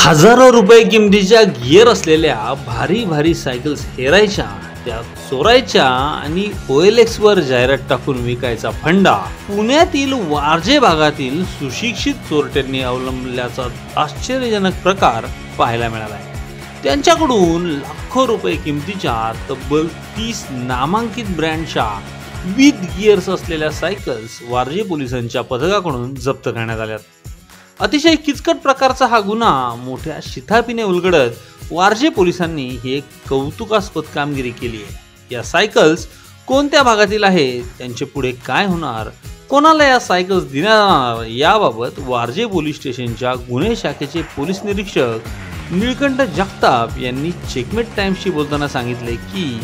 हजारो रुपये किमतीच्या गिअर असलेल्या भारी भारी सायकल्स हेरायच्या, त्या चोरायच्या आणि OLX वर जाहिरात टाकून विकायचा फंडा पुण्यातील वारजे भागातील सुशिक्षित चोरट्यांनी अवलंबल्याचा आश्चर्यजनक प्रकार पाहायला मिळाला आहे। त्यांच्याकडून लाखो रुपये किमतीच्या तब्बल 30 नामांकित ब्रँडच्या विथ गिअर्स असलेल्या सायकल्स वारजे पोलिसांच्या पथकाकडून जप्त करण्यात आल्या। अतिशय किचकट प्रकारचा हा गुन्हा मोठ्या शिथापीने उलगडत वारजे पोलिसांनी ही एक कौतुकास्पद कामगिरी केली आहे। या सायकल्स कोणत्या भागातील आहेत, त्यांचे पुढे काय होणार, कोणाला या सायकल्स देण्यात येणार याबाबत वारजे पोलीस स्टेशनच्या गुन्हे शाखेचे पोलीस निरीक्षक निळकंठ जगताप यांनी चेकमेट टाइम्सशी बोलताना सांगितले की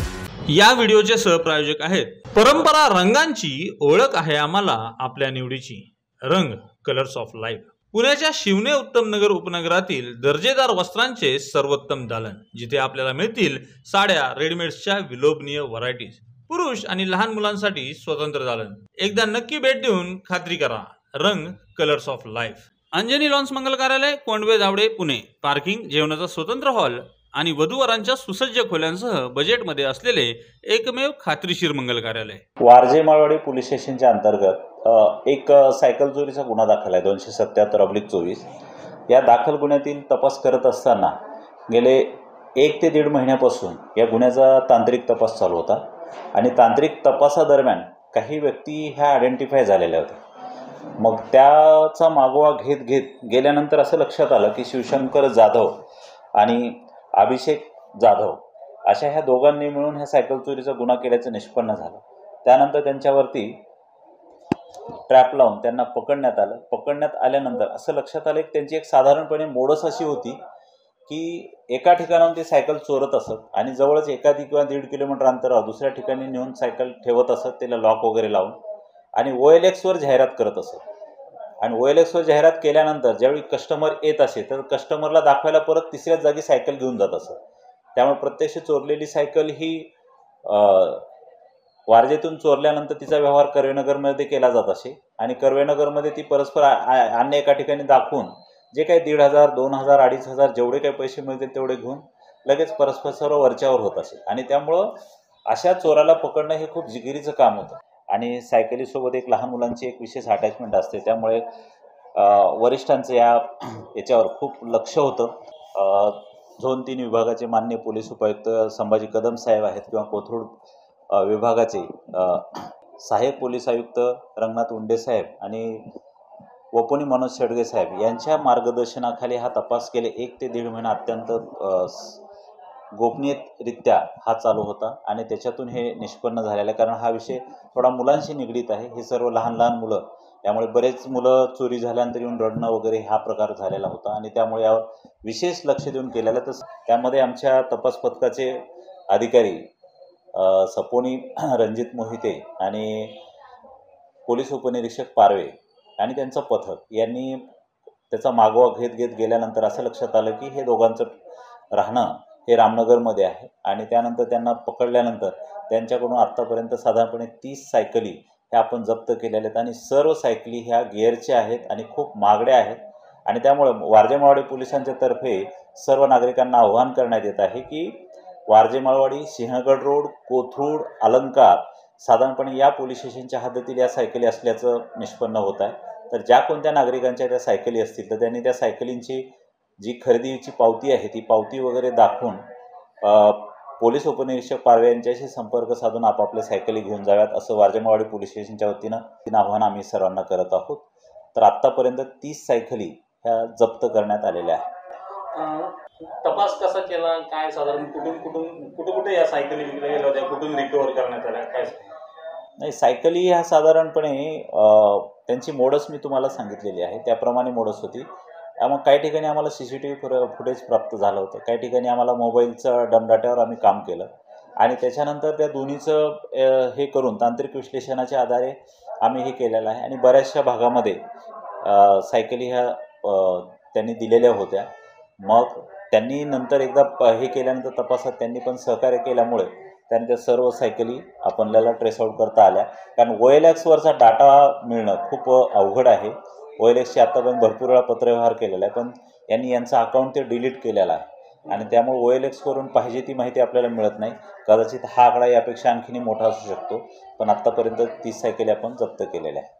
या व्हिडिओचे सहप्रायोजक आहेत परंपरा रंगांची, ओळख आहे आम्हाला आपल्या निवडीची, रंग कलर्स ऑफ लाईफ। पुण्याच्या शिवने उत्तम नगर उपनगरातील दर्जेदार वस्त्रांचे सर्वोत्तम दालन, जिथे आपल्याला मिळतील साड्या, रेडीमेड्सच्या विलोभनीय व्हरायटीज, पुरुष आणि लहान मुलांसाठी स्वतंत्र दालन। एकदा नक्की भेट देऊन खात्री करा। रंग colours of life. Anjani lawns मंगल कार्यालय, कोंडवे धावडे, पुणे। पार्किंग, जेवणाचा स्वतंत्र हॉल आणि वधूवरांच्या सुसज्ज खोल्यांसह बजेटमध्ये असलेले एकमेव खात्रीशीर मंगल कार्यालय। वारजे माळवाडी पोलीस स्टेशनच्या अंतर्गत एक सायकल चोरीचा गुन्हा दाखल आहे 277/24। या दाखल गुन्ह्यातील तपास करत असताना गेले 1 ते 1.5 महिन्यापासून या गुन्ह्याचा तांत्रिक तपास चालू होता आणि तांत्रिक तपासादरम्यान काही व्यक्ती ह्या आयडेंटिफाय झालेल्या होत्या। मग त्याचा मागोवा घेत गेल्यानंतर असं लक्षात आलं की शिवशंकर जाधव आणि अभिषेक जाधव अशा ह्या दोघांनी मिळून ह्या सायकल चोरीचा गुन्हा केल्याचं निष्पन्न झालं। त्यानंतर त्यांच्यावरती ट्रॅप लावून त्यांना पकडण्यात आलं। पकडण्यात आल्यानंतर असं लक्षात आलं की त्यांची एक साधारणपणे मोडस अशी होती की एका ठिकाणाहून ते सायकल चोरत असत आणि जवळच 1 किंवा 1.5 किलोमीटर अंतरावर दुसऱ्या ठिकाणी नेऊन सायकल ठेवत असत, त्याला लॉक वगैरे लावून, आणि OLX वर जाहिरात करत असत। आणि OLX वर जाहिरात केल्यानंतर ज्यावेळी कस्टमर येत असे तर कस्टमरला दाखवायला परत तिसऱ्याच जागी सायकल घेऊन जात असत। त्यामुळे प्रत्यक्ष चोरलेली सायकल ही वारजेतून चोरल्यानंतर तिचा व्यवहार कर्वेनगरमध्ये केला जात असे आणि कर्वेनगरमध्ये ती परस्पर अन्य एका ठिकाणी दाखवून जे काही 1,500, 2,000, 2,500 जेवढे काही पैसे मिळतील तेवढे घेऊन लगेच परस्पर सर्व वरच्यावर होत असे। आणि त्यामुळं अशा चोराला पकडणं हे खूप जिकिरीचं काम होतं। आणि सायकलीसोबत एक लहान मुलांची एक विशेष अटॅचमेंट असते, त्यामुळे वरिष्ठांचं याच्यावर खूप लक्ष होतं। झोन 3 विभागाचे माननीय पोलीस उपायुक्त संभाजी कदम साहेब आहेत किंवा कोथरूड विभागाचे सहाय्यक पोलीस आयुक्त रंगनाथ उंडे साहेब आणि वपोनी मनोज शेडगे साहेब यांच्या मार्गदर्शनाखाली हा तपास गेले 1 ते 1.5 महिना अत्यंत गोपनीयरित्या हा चालू होता आणि त्याच्यातून हे निष्पन्न झालेलं आहे। कारण हा विषय थोडा मुलांशी निगडीत आहे। हे सर्व लहान लहान मुलं, त्यामुळे बरेच मुलं चोरी झाल्यानंतर येऊन रडणं वगैरे हा प्रकार झालेला होता आणि त्यामुळे यावर विशेष लक्ष देऊन केलेलं। तर त्यामध्ये आमच्या तपास पथकाचे अधिकारी सपोनी रणजित मोहिते आणि पोलीस उपनिरीक्षक पारवे आणि त्यांचं पथक यांनी त्याचा मागोवा घेत गेल्यानंतर असं लक्षात आलं की हे दोघांचं राहणं हे रामनगरमध्ये आहे आणि त्यानंतर त्यांना पकडल्यानंतर त्यांच्याकडून आत्तापर्यंत साधारणपणे 30 सायकली ह्या आपण जप्त केलेल्या आहेत आणि सर्व सायकली ह्या गिअरच्या आहेत आणि खूप महागड्या आहेत। आणि त्यामुळे वारजे माळवाडी पोलिसांच्या तर्फे सर्व नागरिकांना आवाहन करण्यात येत आहे की वारजे माळवाडी, सिंहगड रोड, कोथरूड, अलंकार साधारणपणे या पोलीस स्टेशनच्या हद्दीतील या सायकली असल्याचं निष्पन्न होत आहे। तर ज्या कोणत्या नागरिकांच्या त्या सायकली असतील तर त्यांनी त्या सायकलींची जी खरेदीची पावती आहे ती पावती वगैरे दाखवून पोलीस उपनिरीक्षक पारवे यांच्याशी संपर्क साधून आपापल्या सायकली घेऊन जाव्यात असं वारजे माळवाडी पोलीस स्टेशनच्या वतीनं आवाहन आम्ही सर्वांना करत आहोत। तर आत्तापर्यंत 30 सायकली ह्या जप्त करण्यात आलेल्या आहेत। तपास कसा केला, काय साधारण कुठे या सायकली विकल्या गेल्या होत्या, कुठून रिकव्हर करण्यात आल्या, काय? नाही, सायकली ह्या साधारणपणे त्यांची मोडस मी तुम्हाला सांगितलेली आहे त्याप्रमाणे मोडस होती। मग काही ठिकाणी आम्हाला CCTV फुटेज प्राप्त झालं होतं, काही ठिकाणी आम्हाला मोबाईलचं डमडाट्यावर आम्ही काम केलं आणि त्याच्यानंतर त्या दोन्हीचं हे करून तांत्रिक विश्लेषणाच्या आधारे आम्ही हे केलेलं आहे। आणि बऱ्याचशा भागामध्ये सायकली ह्या त्यांनी दिलेल्या होत्या। मग त्यांनी नंतर एकदा हे केल्यानंतर तपासात त्यांनी पण सहकार्य केल्यामुळे त्यांनी त्या सर्व सायकली आपल्याला ट्रेस आउट करता आल्या। कारण OLX वरचा डाटा मिळणं खूप अवघड आहे। OLXची आत्तापर्यंत भरपूर वेळा पत्रव्यवहार केलेला आहे, पण यांनी यांचं अकाउंट ते डिलीट केलेलं आहे आणि त्यामुळे OLX वरून पाहिजे ती माहिती आपल्याला मिळत नाही. कदाचित हा आकडा यापेक्षा आणखीन मोठा असू शकतो, पण आत्तापर्यंत 30 सायकली आपण जप्त केलेल्या आहे.